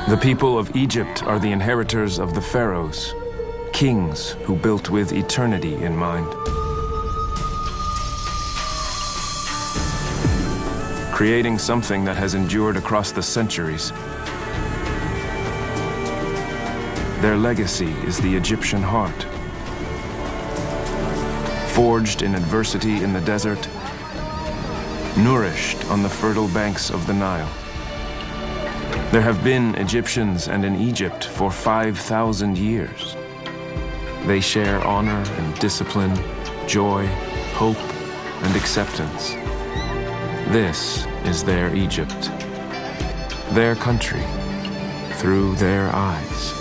The people of Egypt are the inheritors of the pharaohs, kings who built with eternity in mind. Creating something that has endured across the centuries. Their legacy is the Egyptian heart. Forged in adversity in the desert, nourished on the fertile banks of the Nile. There have been Egyptians and in Egypt for 5,000 years. They share honor and discipline, joy, hope, and acceptance. This is their Egypt, their country, through their eyes.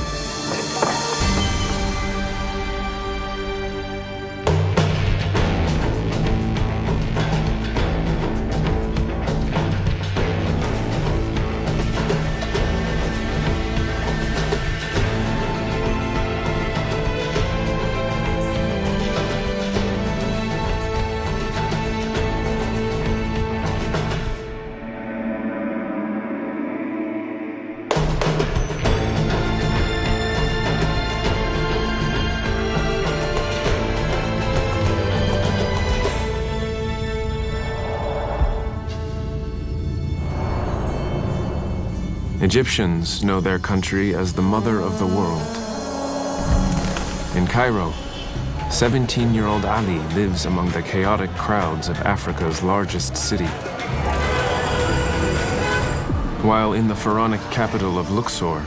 Egyptians know their country as the mother of the world. In Cairo, 17-year-old Ali lives among the chaotic crowds of Africa's largest city. While in the pharaonic capital of Luxor,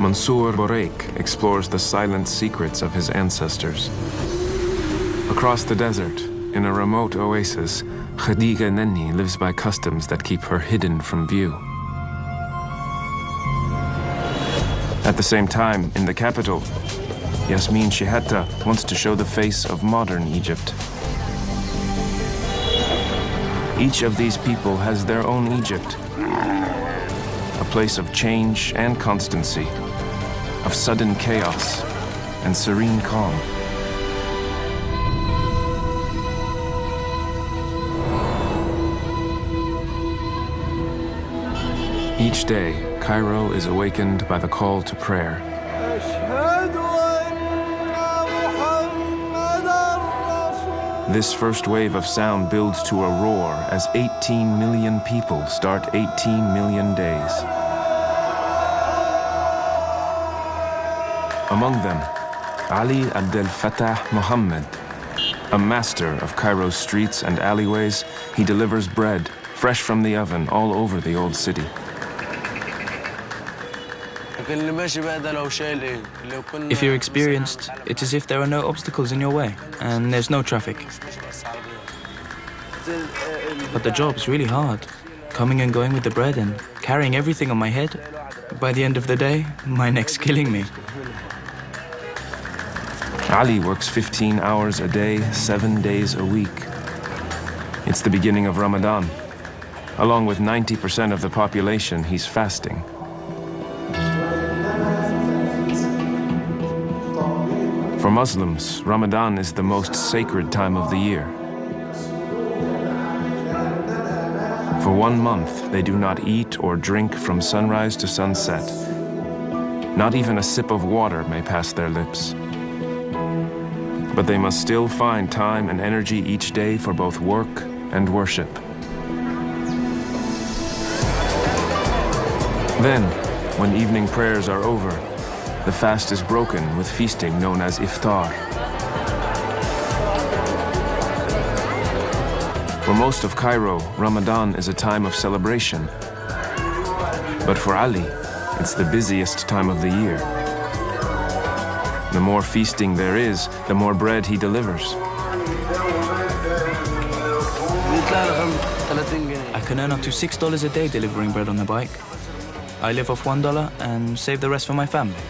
Mansour Bourek explores the silent secrets of his ancestors. Across the desert, in a remote oasis, Khadija Nenni lives by customs that keep her hidden from view. At the same time, in the capital, Yasmin Shihata wants to show the face of modern Egypt. Each of these people has their own Egypt, a place of change and constancy, of sudden chaos and serene calm. Each day, Cairo is awakened by the call to prayer. This first wave of sound builds to a roar as 18 million people start 18 million days. Among them, Ali Abdel Fattah Mohammed, a master of Cairo's streets and alleyways. He delivers bread, fresh from the oven, all over the old city. If you're experienced, it's as if there are no obstacles in your way and there's no traffic. But the job's really hard. Coming and going with the bread and carrying everything on my head. By the end of the day, my neck's killing me. Ali works 15 hours a day, 7 days a week. It's the beginning of Ramadan. Along with 90% of the population, he's fasting. For Muslims, Ramadan is the most sacred time of the year. For 1 month, they do not eat or drink from sunrise to sunset. Not even a sip of water may pass their lips. But they must still find time and energy each day for both work and worship. Then, when evening prayers are over, the fast is broken with feasting known as iftar. For most of Cairo, Ramadan is a time of celebration. But for Ali, it's the busiest time of the year. The more feasting there is, the more bread he delivers. I can earn up to $6 a day delivering bread on the bike. I live off $1 and save the rest for my family.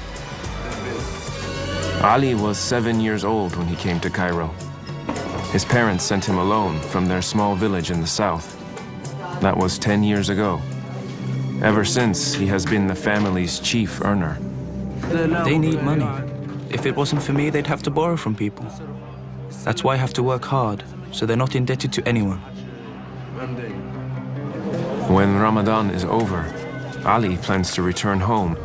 Ali was 7 years old when he came to Cairo. His parents sent him alone from their small village in the south. That was 10 years ago. Ever since, he has been the family's chief earner. They need money. If it wasn't for me, they'd have to borrow from people. That's why I have to work hard, so they're not indebted to anyone. When Ramadan is over, Ali plans to return home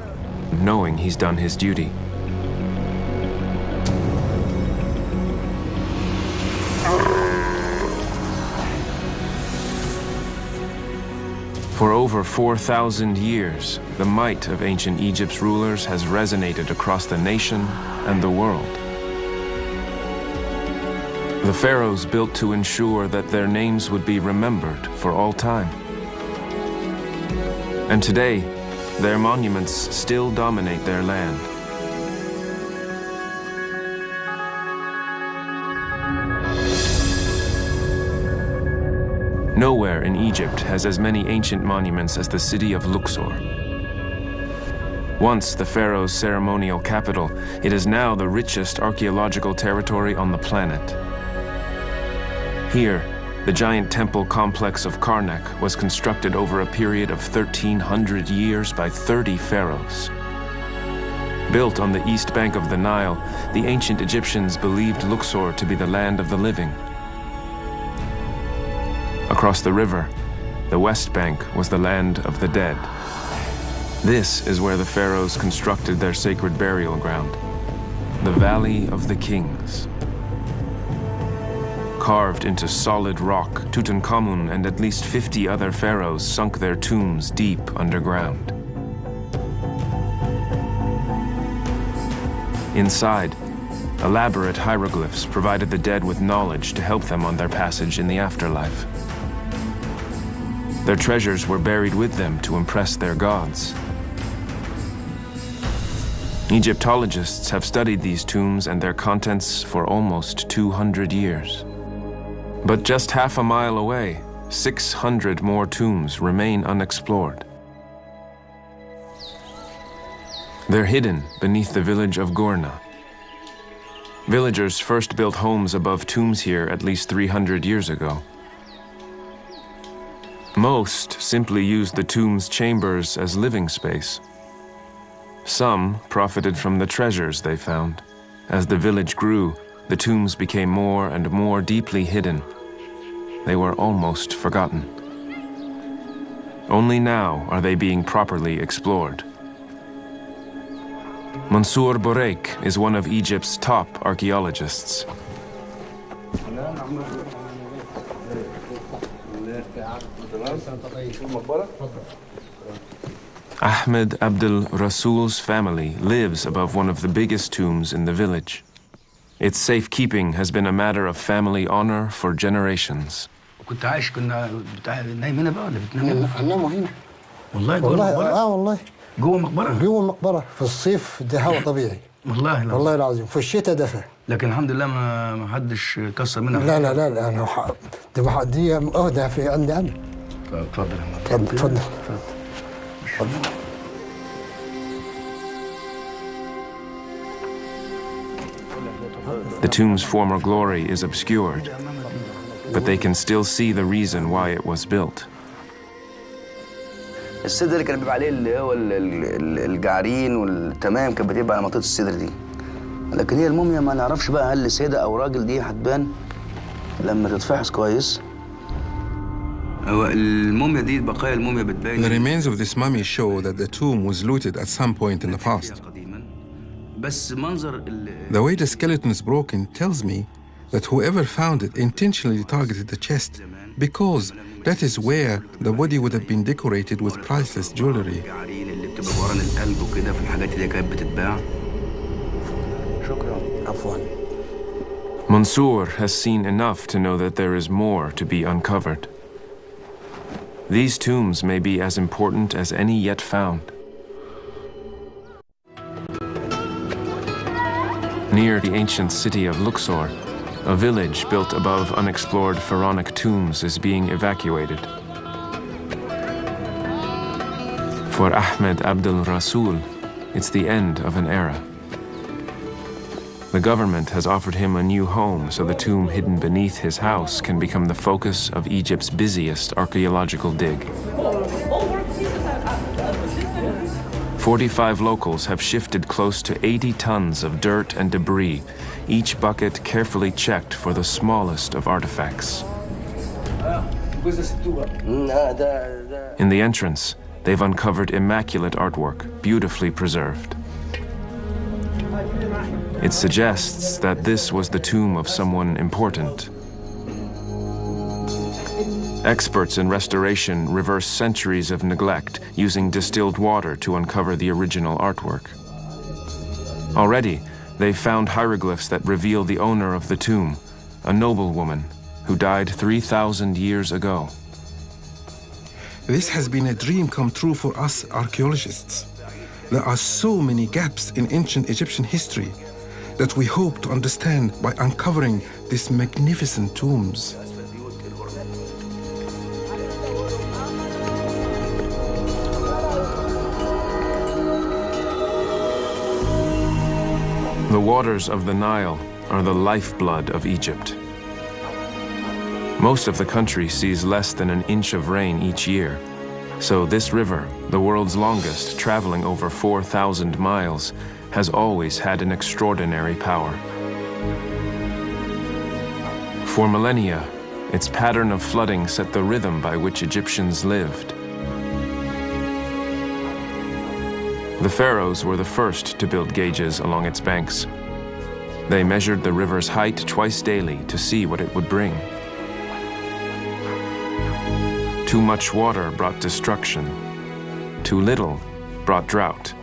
knowing he's done his duty. For over 4,000 years, the might of ancient Egypt's rulers has resonated across the nation and the world. The pharaohs built to ensure that their names would be remembered for all time. And today, their monuments still dominate their land. Nowhere in Egypt has as many ancient monuments as the city of Luxor. Once the pharaoh's ceremonial capital, it is now the richest archaeological territory on the planet. Here, the giant temple complex of Karnak was constructed over a period of 1,300 years by 30 pharaohs. Built on the east bank of the Nile, the ancient Egyptians believed Luxor to be the land of the living. Across the river, the west bank was the land of the dead. This is where the pharaohs constructed their sacred burial ground, the Valley of the Kings. Carved into solid rock, Tutankhamun and at least 50 other pharaohs sunk their tombs deep underground. Inside, elaborate hieroglyphs provided the dead with knowledge to help them on their passage in the afterlife. Their treasures were buried with them to impress their gods. Egyptologists have studied these tombs and their contents for almost 200 years. But just half a mile away, 600 more tombs remain unexplored. They're hidden beneath the village of Gourna. Villagers first built homes above tombs here at least 300 years ago. Most simply used the tomb's chambers as living space. Some profited from the treasures they found. As the village grew, the tombs became more and more deeply hidden. They were almost forgotten. Only now are they being properly explored. Mansour Bourek is one of Egypt's top archaeologists. Ahmed Abdel Rasoul's family lives above one of the biggest tombs in the village. Its safekeeping has been a matter of family honor for generations. كنت عايش كنا نايم هنا بقى ولا بتنام هنا؟ هنناموا هنا. والله جوه المقبرة؟ والله. جوه المقبرة؟ جوه المقبرة، في الصيف ده هواء طبيعي. والله العظيم، في الشتاء دفى. لكن الحمد لله ما حدش كسر منها. لا أنا دي أهدى في عندي أنا. اتفضل يا محمد. اتفضل. The tomb's former glory is obscured, but they can still see the reason why it was built. الصدر اللي كان بيبقى عليه اللي هو الجعرين والتمام كانت بتبقى على منطقة الصدر دي. لكن هي الموميا ما نعرفش بقى هل سيدة أو راجل، دي هتبان لما تتفحص كويس. هو الموميا دي بقايا الموميا بتبان. The remains of this mummy show that the tomb was looted at some point in the past. بس منظر The way the skeleton is broken tells me that whoever found it intentionally targeted the chest because that is where the body would have been decorated with priceless jewelry. اللي بتبقى ورا القلب وكده في الحاجات اللي كانت بتتباع. شكرا. عفوا. Mansour has seen enough to know that there is more to be uncovered. These tombs may be as important as any yet found. Near the ancient city of Luxor, a village built above unexplored pharaonic tombs is being evacuated. For Ahmed Abdel Rasoul, it's the end of an era. The government has offered him a new home so the tomb hidden beneath his house can become the focus of Egypt's busiest archaeological dig. 45 locals have shifted close to 80 tons of dirt and debris, each bucket carefully checked for the smallest of artifacts. In the entrance, they've uncovered immaculate artwork, beautifully preserved. It suggests that this was the tomb of someone important. Experts in restoration reverse centuries of neglect using distilled water to uncover the original artwork. Already, they've found hieroglyphs that reveal the owner of the tomb, a noblewoman who died 3,000 years ago. This has been a dream come true for us archaeologists. There are so many gaps in ancient Egyptian history that we hope to understand by uncovering these magnificent tombs. The waters of the Nile are the lifeblood of Egypt. Most of the country sees less than an inch of rain each year. So this river, the world's longest, traveling over 4,000 miles, has always had an extraordinary power. For millennia, its pattern of flooding set the rhythm by which Egyptians lived. The pharaohs were the first to build gauges along its banks. They measured the river's height twice daily to see what it would bring. Too much water brought destruction. Too little brought drought.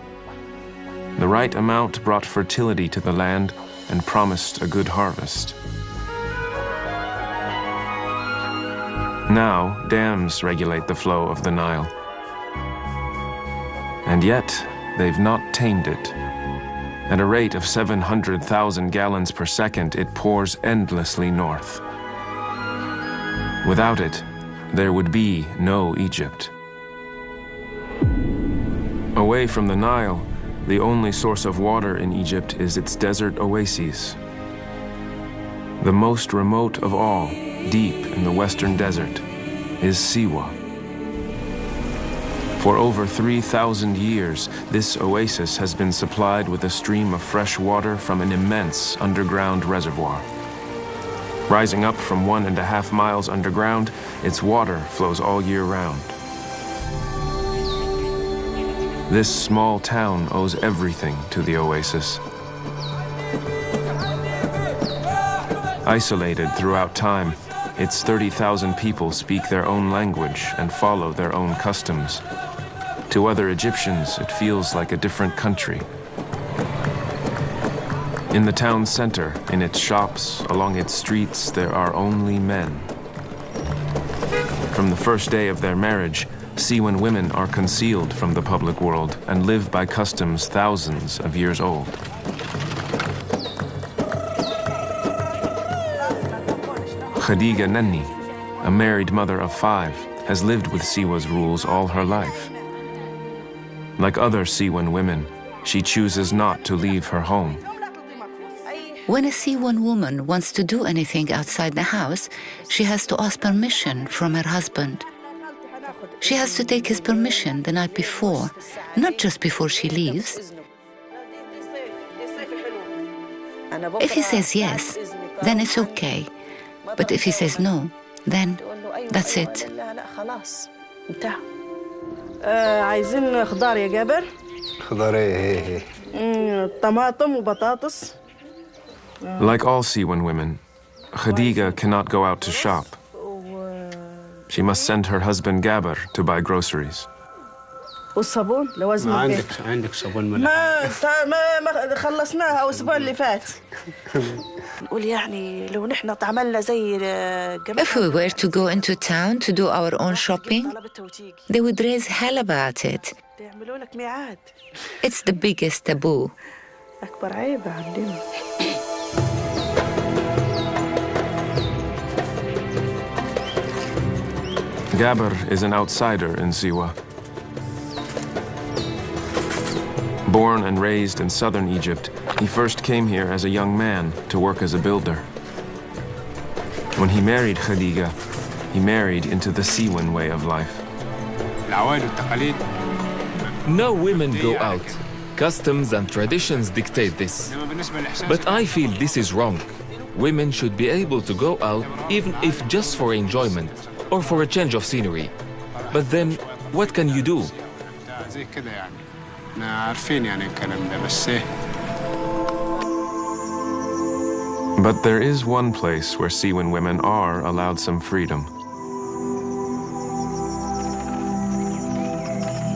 The right amount brought fertility to the land and promised a good harvest. Now, dams regulate the flow of the Nile. And yet, they've not tamed it. At a rate of 700,000 gallons per second, it pours endlessly north. Without it, there would be no Egypt. Away from the Nile, the only source of water in Egypt is its desert oases. The most remote of all, deep in the western desert, is Siwa. For over 3,000 years, this oasis has been supplied with a stream of fresh water from an immense underground reservoir. Rising up from 1.5 miles underground, its water flows all year round. This small town owes everything to the oasis. Isolated throughout time, its 30,000 people speak their own language and follow their own customs. To other Egyptians, it feels like a different country. In the town center, in its shops, along its streets, there are only men. From the first day of their marriage, Siwan women are concealed from the public world and live by customs thousands of years old. Khadija Nenni, a married mother of 5, has lived with Siwa's rules all her life. Like other Siwan women, she chooses not to leave her home. When a Siwan woman wants to do anything outside the house, she has to ask permission from her husband. She has to take his permission the night before, not just before she leaves. If he says yes, then it's okay. But if he says no, then that's it. عايزين خضار يا جابر. خضار ايه؟ طماطم وبطاطس. Like all Siwan women, Khadija cannot go out to shop. She must send her husband Gaber to buy groceries. والصابون لوازم البيت. عندك صابون ما خلصناها الأسبوع اللي فات. نقول يعني لو نحن تعملنا زي If we were to go into town to do our own shopping, they would raise hell about it. يعملوا لك ميعاد. It's the biggest taboo. أكبر عيب عندنا. Gaber is an outsider in Siwa. Born and raised in southern Egypt, he first came here as a young man to work as a builder. When he married Khadija, he married into the Siwan way of life. No women go out. Customs and traditions dictate this. But I feel this is wrong. Women should be able to go out even if just for enjoyment or for a change of scenery. But then, what can you do? But there is one place where Siwan women are allowed some freedom.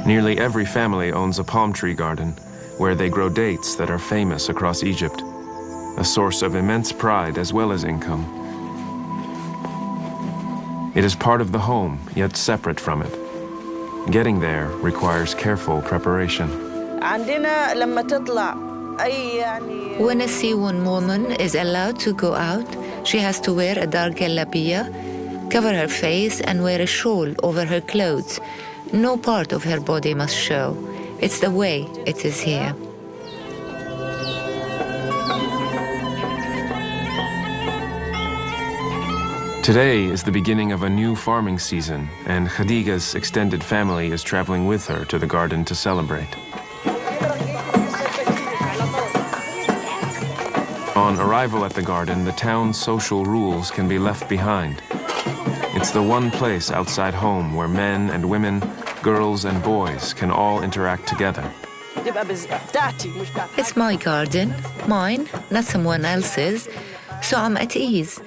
Nearly every family owns a palm tree garden where they grow dates that are famous across Egypt, a source of immense pride as well as income. It is part of the home, yet separate from it. Getting there requires careful preparation. When a Siwan woman is allowed to go out, she has to wear a dark jalabiya, cover her face, and wear a shawl over her clothes. No part of her body must show. It's the way it is here. Today is the beginning of a new farming season, and Khadiga's extended family is traveling with her to the garden to celebrate. On arrival at the garden, the town's social rules can be left behind. It's the one place outside home where men and women, girls and boys can all interact together. It's my garden, mine, not someone else's, so I'm at ease.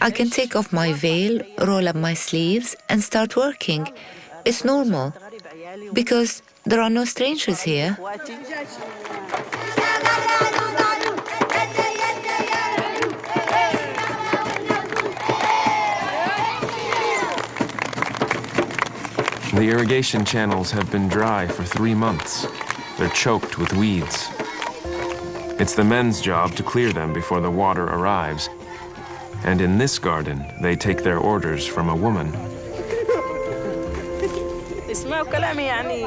I can take off my veil, roll up my sleeves, and start working. It's normal, because there are no strangers here. The irrigation channels have been dry for 3 months. They're choked with weeds. It's the men's job to clear them before the water arrives. And in this garden, they take their orders from a woman.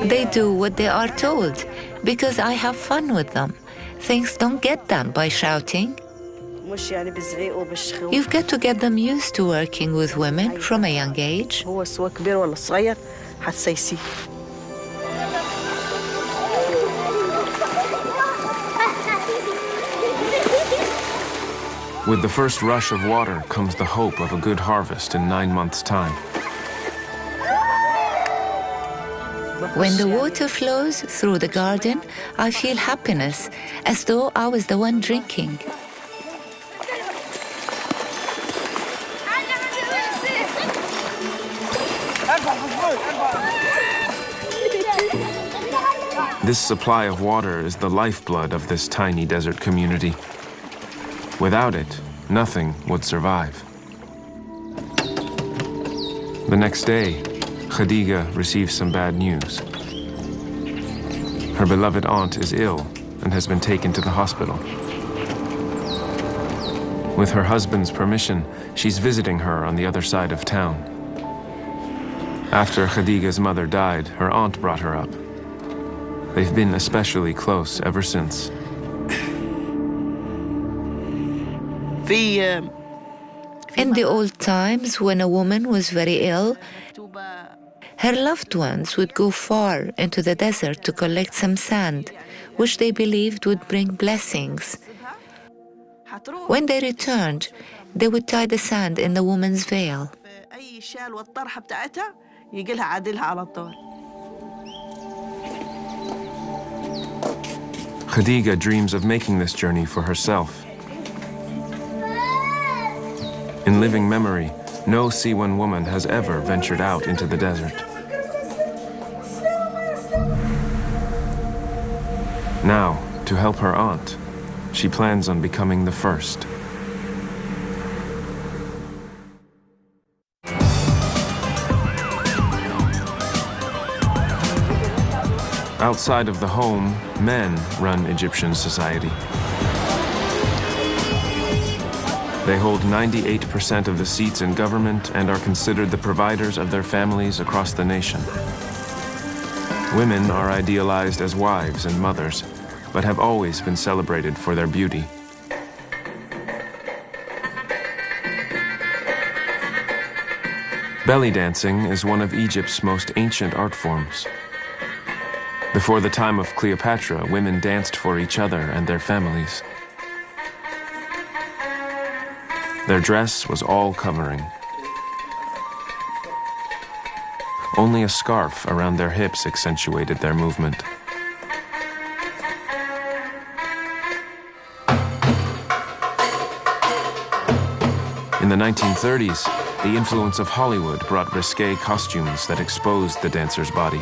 They do what they are told, because I have fun with them. Things don't get done by shouting. You've got to get them used to working with women from a young age. With the first rush of water comes the hope of a good harvest in 9 months' time. When the water flows through the garden, I feel happiness, as though I was the one drinking. This supply of water is the lifeblood of this tiny desert community. Without it, nothing would survive. The next day, Khadiga receives some bad news. Her beloved aunt is ill and has been taken to the hospital. With her husband's permission, she's visiting her on the other side of town. After Khadiga's mother died, her aunt brought her up. They've been especially close ever since. In the old times, when a woman was very ill, her loved ones would go far into the desert to collect some sand, which they believed would bring blessings. When they returned, they would tie the sand in the woman's veil. Khadiga dreams of making this journey for herself. In living memory, no Siwan woman has ever ventured out into the desert. Now, to help her aunt, she plans on becoming the first. Outside of the home, men run Egyptian society. They hold 98% of the seats in government and are considered the providers of their families across the nation. Women are idealized as wives and mothers, but have always been celebrated for their beauty. Belly dancing is one of Egypt's most ancient art forms. Before the time of Cleopatra, women danced for each other and their families. Their dress was all covering. Only a scarf around their hips accentuated their movement. In the 1930s, the influence of Hollywood brought risque costumes that exposed the dancer's body.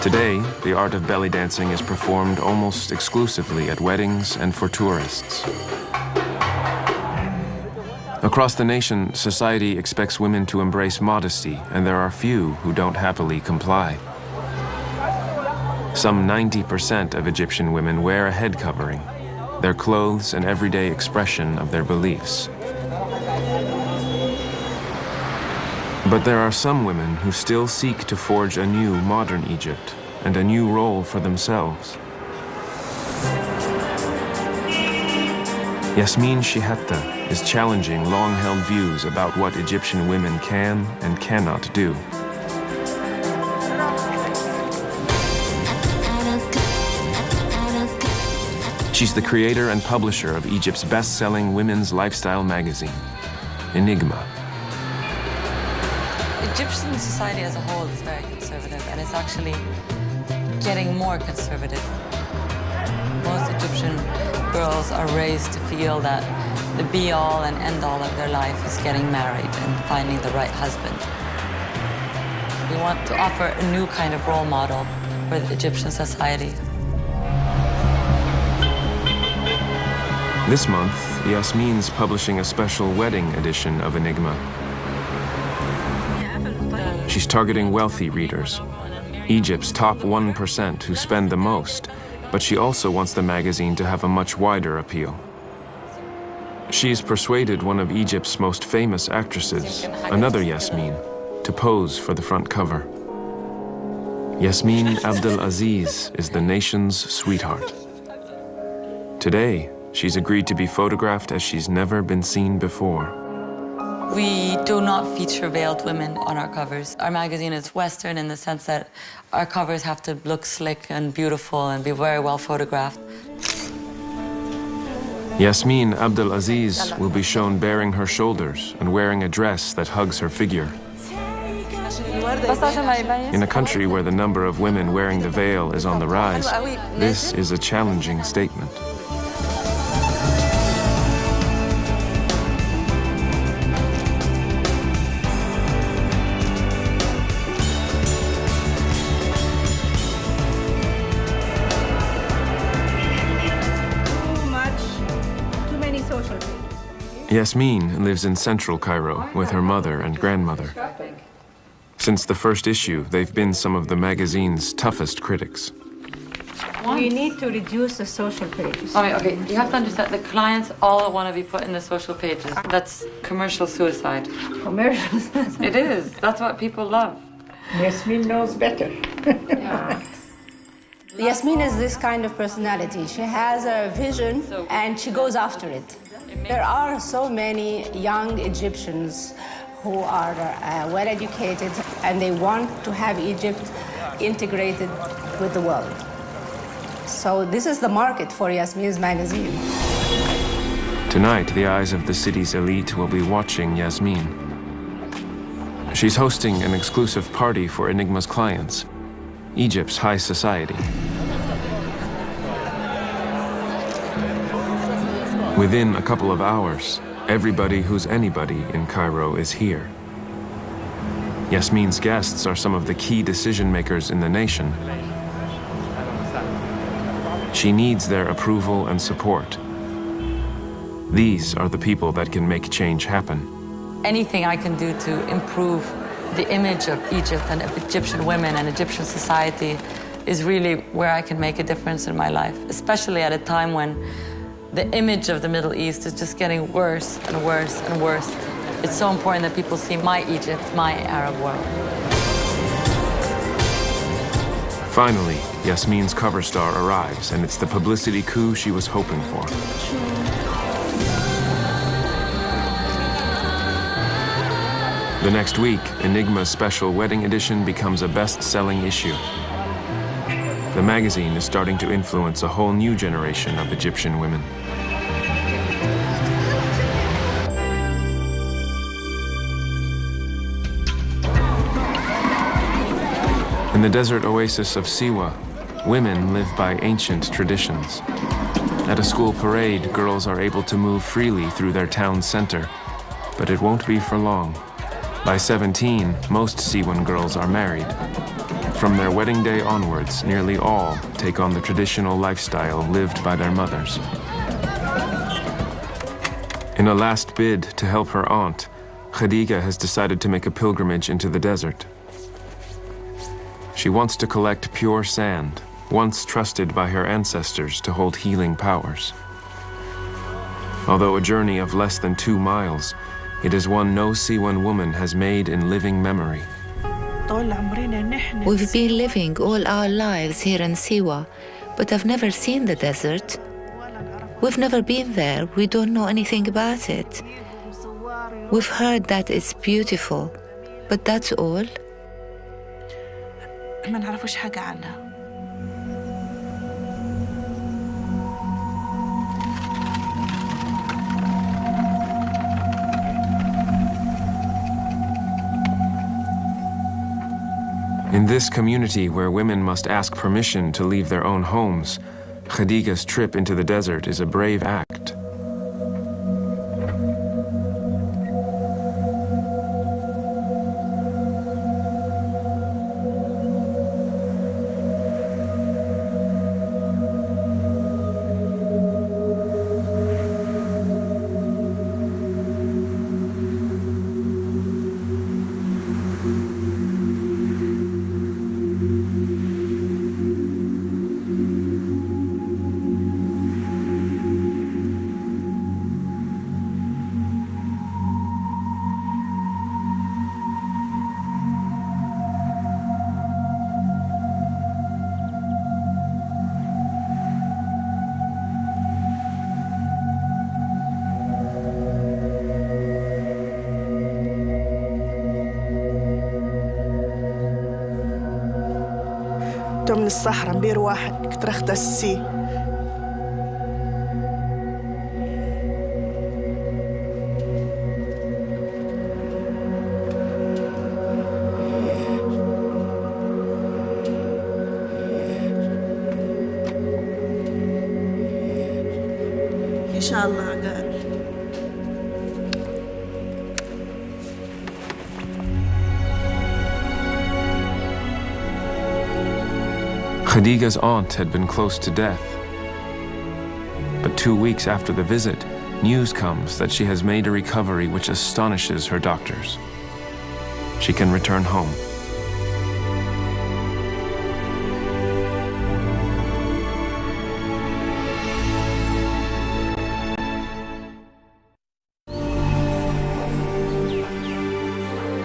Today, the art of belly dancing is performed almost exclusively at weddings and for tourists. Across the nation, society expects women to embrace modesty, and there are few who don't happily comply. Some 90% of Egyptian women wear a head covering, their clothes an everyday expression of their beliefs. But there are some women who still seek to forge a new modern Egypt and a new role for themselves. Yasmin Shihatta is challenging long-held views about what Egyptian women can and cannot do. She's the creator and publisher of Egypt's best-selling women's lifestyle magazine, Enigma. Egyptian society as a whole is very conservative, and it's actually getting more conservative. Most Egyptian girls are raised to feel that the be-all and end-all of their life is getting married and finding the right husband. We want to offer a new kind of role model for the Egyptian society. This month, Yasmin's publishing a special wedding edition of Enigma. She's targeting wealthy readers, Egypt's top 1% who spend the most, but she also wants the magazine to have a much wider appeal. She's persuaded one of Egypt's most famous actresses, another Yasmin, to pose for the front cover. Yasmin Abdelaziz is the nation's sweetheart. Today, she's agreed to be photographed as she's never been seen before. We do not feature veiled women on our covers. Our magazine is Western in the sense that our covers have to look slick and beautiful and be very well photographed. Yasmin Abdelaziz will be shown baring her shoulders and wearing a dress that hugs her figure. In a country where the number of women wearing the veil is on the rise, this is a challenging statement. Yasmin lives in central Cairo with her mother and grandmother. Since the first issue, they've been some of the magazine's toughest critics. We need to reduce the social pages. Okay, you have to understand the clients all want to be put in the social pages. That's commercial suicide. Commercial suicide? It is. That's what people love. Yasmin knows better. Yeah. Yasmin is this kind of personality. She has a vision and she goes after it. There are so many young Egyptians who are well-educated and they want to have Egypt integrated with the world. So this is the market for Yasmin's magazine. Tonight, the eyes of the city's elite will be watching Yasmin. She's hosting an exclusive party for Enigma's clients, Egypt's high society. Within a couple of hours, everybody who's anybody in Cairo is here. Yasmin's guests are some of the key decision makers in the nation. She needs their approval and support. These are the people that can make change happen. Anything I can do to improve the image of Egypt and of Egyptian women and Egyptian society is really where I can make a difference in my life, especially at a time when the image of the Middle East is just getting worse and worse and worse. It's so important that people see my Egypt, my Arab world. Finally, Yasmin's cover star arrives, and it's the publicity coup she was hoping for. The next week, Enigma's special wedding edition becomes a best-selling issue. The magazine is starting to influence a whole new generation of Egyptian women. In the desert oasis of Siwa, women live by ancient traditions. At a school parade, girls are able to move freely through their town center, but it won't be for long. By 17, most Siwan girls are married. From their wedding day onwards, nearly all take on the traditional lifestyle lived by their mothers. In a last bid to help her aunt, Khadija has decided to make a pilgrimage into the desert. She wants to collect pure sand, once trusted by her ancestors to hold healing powers. Although a journey of less than 2 miles, it is one no Siwan woman has made in living memory. We've been living all our lives here in Siwa, but I've never seen the desert. We've never been there. We don't know anything about it. We've heard that it's beautiful, but that's all. ما نعرفوش حاجة عنها. In this community where women must ask permission to leave their own homes, Khadija's trip into the desert is a brave act. من الصحراء مبير واحد كنت راح تسي إن شاء الله قال Khadija's aunt had been close to death. But 2 weeks after the visit, news comes that she has made a recovery which astonishes her doctors. She can return home.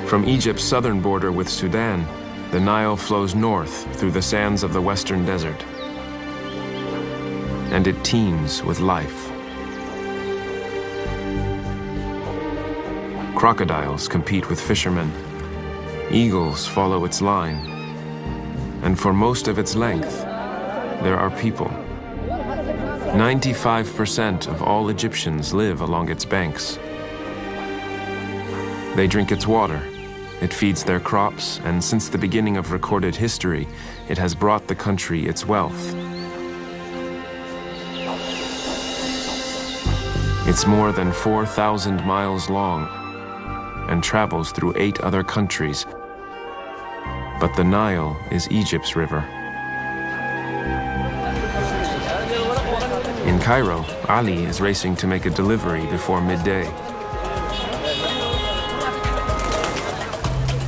From Egypt's southern border with Sudan, the Nile flows north through the sands of the western desert, and it teems with life. Crocodiles compete with fishermen, eagles follow its line, and for most of its length, there are people. 95% of all Egyptians live along its banks. They drink its water. It feeds their crops, and since the beginning of recorded history, it has brought the country its wealth. It's more than 4,000 miles long and travels through 8 other countries. But the Nile is Egypt's river. In Cairo, Ali is racing to make a delivery before midday.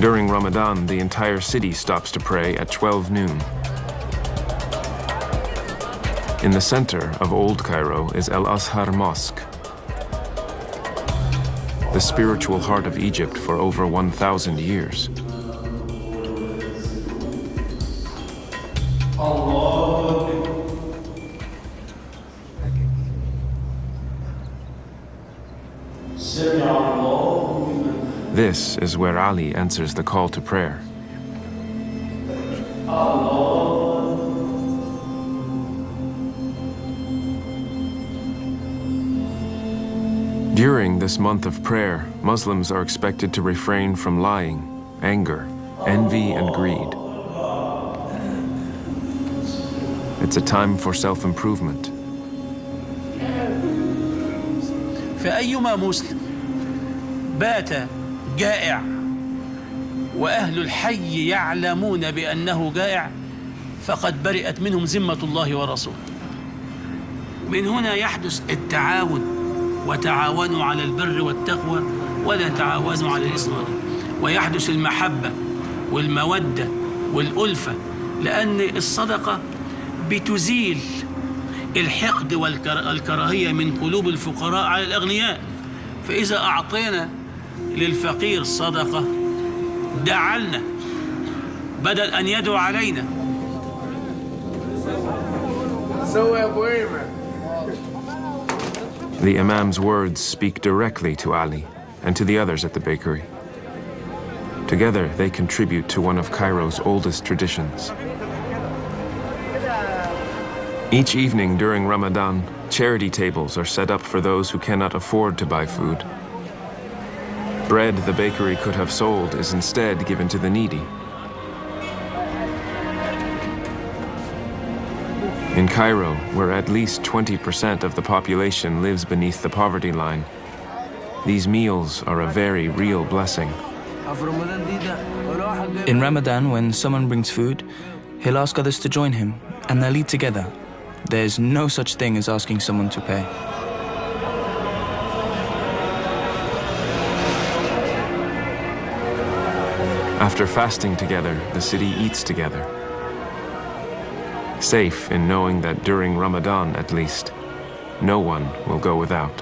During Ramadan, the entire city stops to pray at 12 noon. In the center of Old Cairo is El Azhar Mosque, the spiritual heart of Egypt for over 1,000 years. This is where Ali answers the call to prayer. During this month of prayer, Muslims are expected to refrain from lying, anger, envy, and greed. It's a time for self-improvement. فأيما مسلم بات جائع وأهل الحي يعلمون بأنه جائع فقد برئت منهم ذمة الله ورسوله. من هنا يحدث التعاون، وتعاونوا على البر والتقوى ولا تعاونوا على الإثم والعدوان، ويحدث المحبة والمودة والألفة، لأن الصدقة بتزيل الحقد والكراهية من قلوب الفقراء على الأغنياء. فإذا أعطينا للفقير صدقة دعلنا بدل أن يدعو علينا. The Imam's words speak directly to Ali and to the others at the bakery. Together, they contribute to one of Cairo's oldest traditions. Each evening during Ramadan, charity tables are set up for those who cannot afford to buy food. Bread the bakery could have sold is instead given to the needy. In Cairo, where at least 20% of the population lives beneath the poverty line, these meals are a very real blessing. In Ramadan, when someone brings food, he'll ask others to join him, and they'll eat together. There's no such thing as asking someone to pay. After fasting together, the city eats together. Safe in knowing that during Ramadan, at least, no one will go without.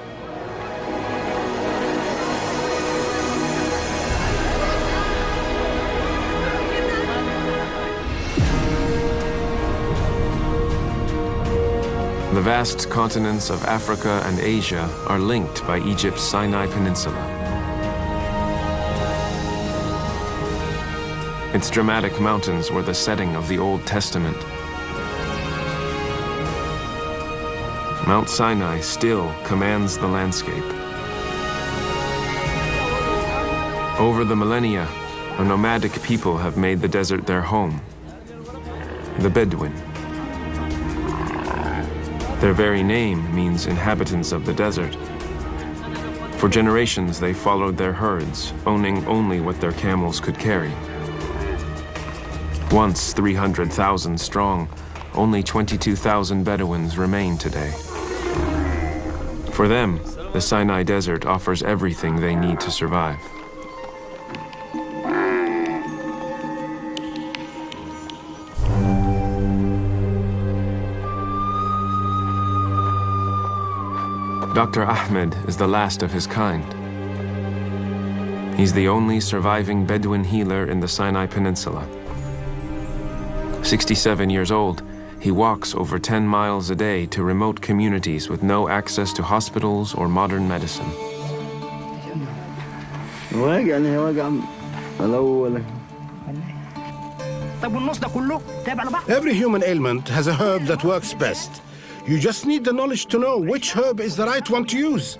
The vast continents of Africa and Asia are linked by Egypt's Sinai Peninsula. Its dramatic mountains were the setting of the Old Testament. Mount Sinai still commands the landscape. Over the millennia, a nomadic people have made the desert their home, the Bedouin. Their very name means inhabitants of the desert. For generations, they followed their herds, owning only what their camels could carry. Once 300,000 strong, only 22,000 Bedouins remain today. For them, the Sinai Desert offers everything they need to survive. Dr. Ahmed is the last of his kind. He's the only surviving Bedouin healer in the Sinai Peninsula. 67 years old, he walks over 10 miles a day to remote communities with no access to hospitals or modern medicine. Every human ailment has a herb that works best. You just need the knowledge to know which herb is the right one to use.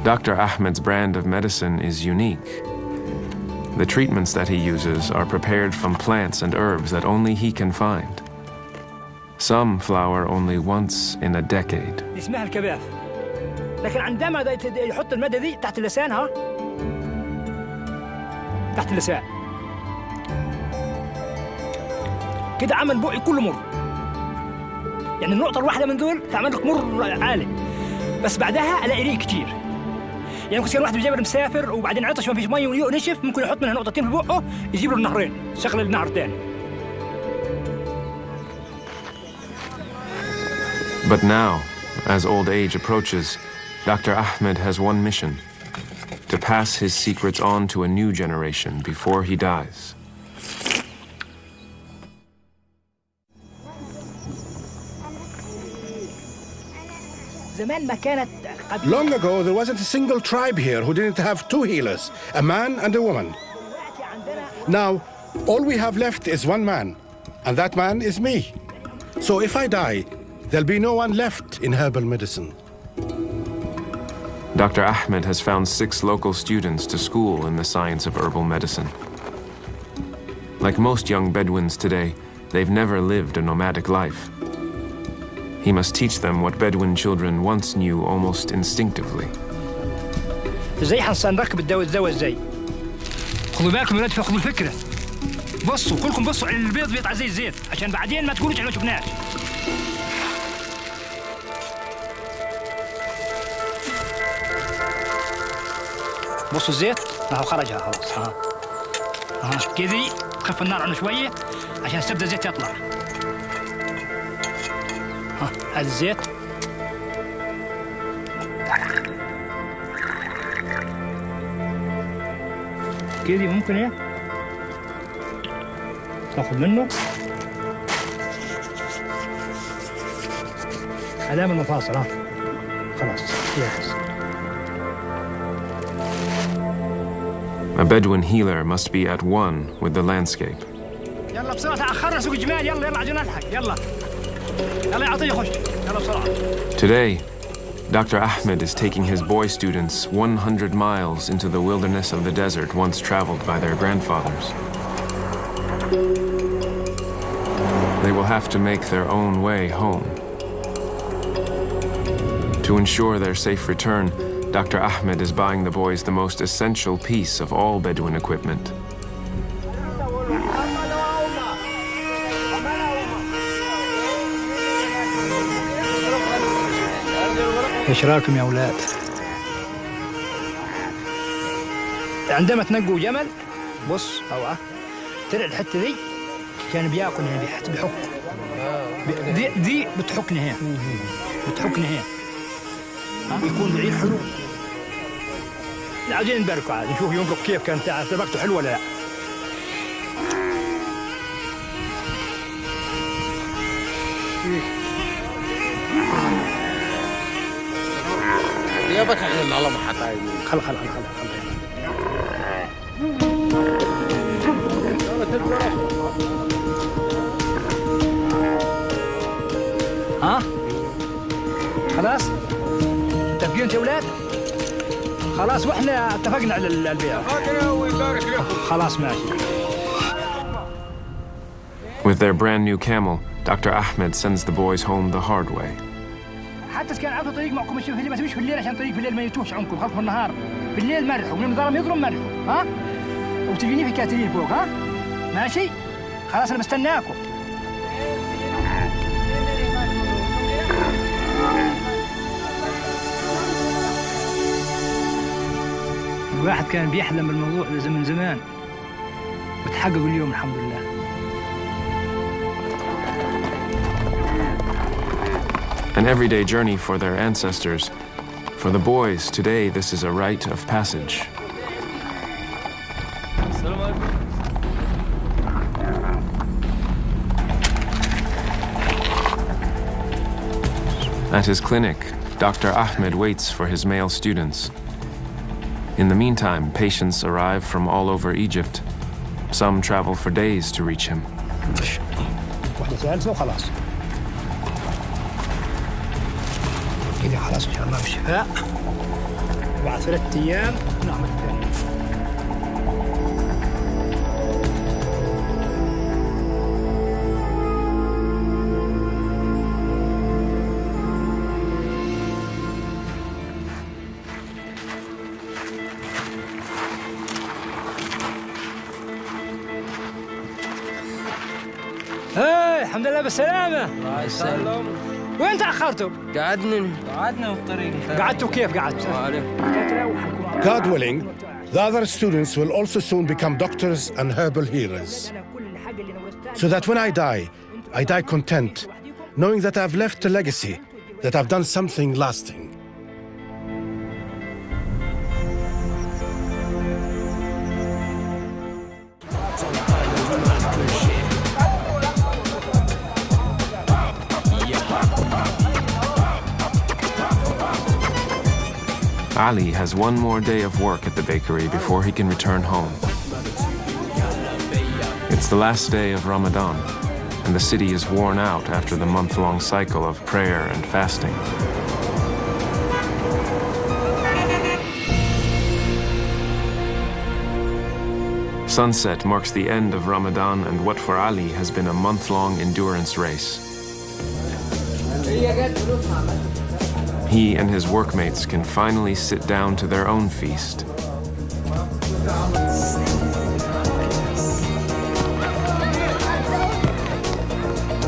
Dr. Ahmed's brand of medicine is unique. The treatments that he uses are prepared from plants and herbs that only he can find. Some flower only once in a decade. اسمها الكباف. لكن عندما يحط المادة دي تحت اللسان تحت اللسان كده عمل بقي كله مر. يعني النقطة الواحدة من دول تعمل لك مر عالي. بس بعدها الاقي ريق كتير. يعني ممكن يصير واحد بيجابر مسافر وبعدين عطش ما فيش ميه ونشف ممكن يحط منها نقطتين في بقه يجيب له النهرين شغل النهر تاني. But now, as old age approaches, Dr. Ahmed has one mission: to pass his secrets on to a new generation before he dies. Long ago, there wasn't a single tribe here who didn't have two healers, a man and a woman. Now, all we have left is one man, and that man is me. So if I die, there'll be no one left in herbal medicine. Dr. Ahmed has found 6 local students to school in the science of herbal medicine. Like most young Bedouins today, they've never lived a nomadic life. He must teach them what Bedouin children once knew almost instinctively. ازاي هنركب الدواء ازاي؟ خدوا بالكم يا ولاد، خدوا الفكره. بصوا كلكم بصوا على البيض بيطلع زي الزيت عشان بعدين ما تقولوش احنا ما شفناش. بصوا الزيت اهو خرجها خلاص. ها كذي خف النار عنه شويه عشان تبدا الزيت يطلع. ها هذا الزيت. كذي ممكن ايه تاخذ منه علامة المفاصل. ها خلاص جاهز. A Bedouin healer must be at one with the landscape. يلا بسرعة تأخرنا سوق الجمال. يلا عشان نلحق. يلا يعطيه يخش. يلا بسرعة. Today, Dr. Ahmed is taking his boy students 100 miles into the wilderness of the desert once traveled by their grandfathers. They will have to make their own way home. To ensure their safe return, Dr. Ahmed is buying the boys the most essential piece of all Bedouin equipment. ايش رايكم يا اولاد؟ عندما تنقوا جمل بص او ترى الحته دي كان بياكل هنا بيحك دي بتحكنا هنا بتحكنا هنا. يكون العيد حلو. عايزين نباركوا عاد نشوف ينقب كيف كان سبقته حلو ولا لا. يابك احنا على محطة خل ها خلاص متفقين يا ولاد؟ خلاص واحنا اتفقنا على البيع. خلاص ماشي. With their brand new camel, Dr. Ahmed sends the boys home the hard way. حتى كان عارفوا طريق معكم مش ما تمشوا في الليل عشان طريق في الليل ما يتوهش عنكم. خلفوا النهار في الليل مرحوا من الظلام يضرب مرحوا. ها وتجيني في كاترين فوق. ها ماشي خلاص انا بستناكم. الواحد كان بيحلم بالموضوع ده من زمان وتحقق اليوم الحمد لله. An everyday journey for their ancestors. For the boys, today this is a rite of passage. At his clinic, Dr. Ahmed waits for his male students. In the meantime, patients arrive from all over Egypt. Some travel for days to reach him. كده خلاص ان شاء الله بالشفاء. بعد 3 ايام نعمل الثاني. الحمد لله بالسلامة. الله يسلمك. وين تأخرتوا؟ قعدنا بالطريق. قعدتوا كيف قعدتوا؟ God willing, the other students will also soon become doctors and herbal healers. So that when I die content, knowing that I've left a legacy, that I've done something lasting. Ali has one more day of work at the bakery before he can return home. It's the last day of Ramadan, and the city is worn out after the month-long cycle of prayer and fasting. Sunset marks the end of Ramadan and what for Ali has been a month-long endurance race. He and his workmates can finally sit down to their own feast.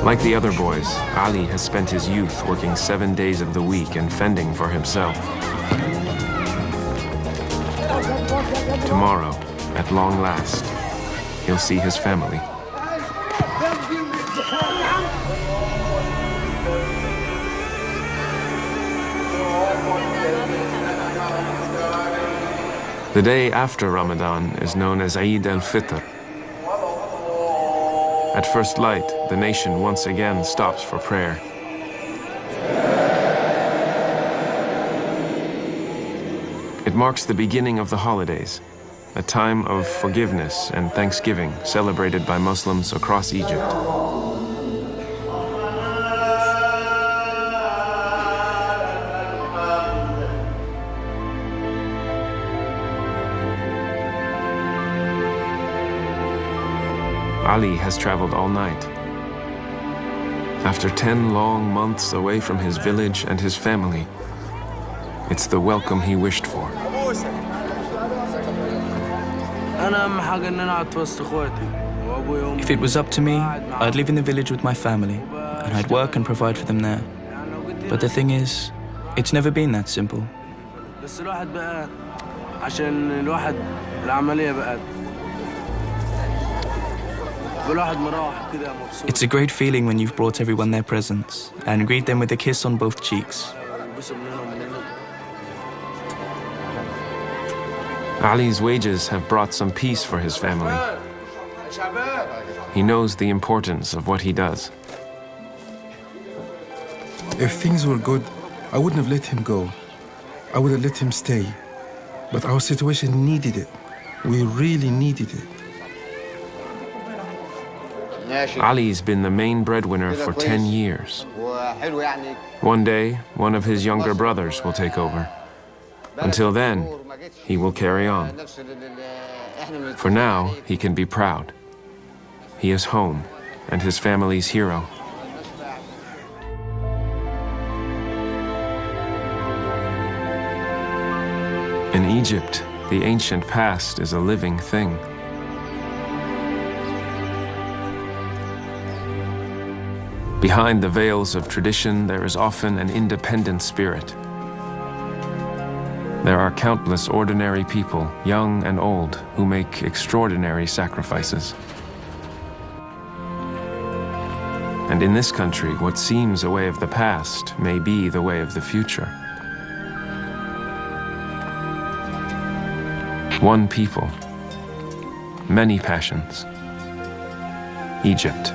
Like the other boys, Ali has spent his youth working 7 days of the week and fending for himself. Tomorrow, at long last, he'll see his family. The day after Ramadan is known as Eid al-Fitr. At first light, the nation once again stops for prayer. It marks the beginning of the holidays, a time of forgiveness and thanksgiving celebrated by Muslims across Egypt. Ali has traveled all night. After 10 long months away from his village and his family, it's the welcome he wished for. If it was up to me, I'd live in the village with my family, and I'd work and provide for them there. But the thing is, it's never been that simple. It's a great feeling when you've brought everyone their presents and greet them with a kiss on both cheeks. Ali's wages have brought some peace for his family. He knows the importance of what he does. If things were good, I wouldn't have let him go. I would have let him stay. But our situation needed it. We really needed it. Ali's been the main breadwinner for 10 years. One day, one of his younger brothers will take over. Until then, he will carry on. For now, he can be proud. He is home and his family's hero. In Egypt, the ancient past is a living thing. Behind the veils of tradition, there is often an independent spirit. There are countless ordinary people, young and old, who make extraordinary sacrifices. And in this country, what seems a way of the past may be the way of the future. One people, many passions. Egypt.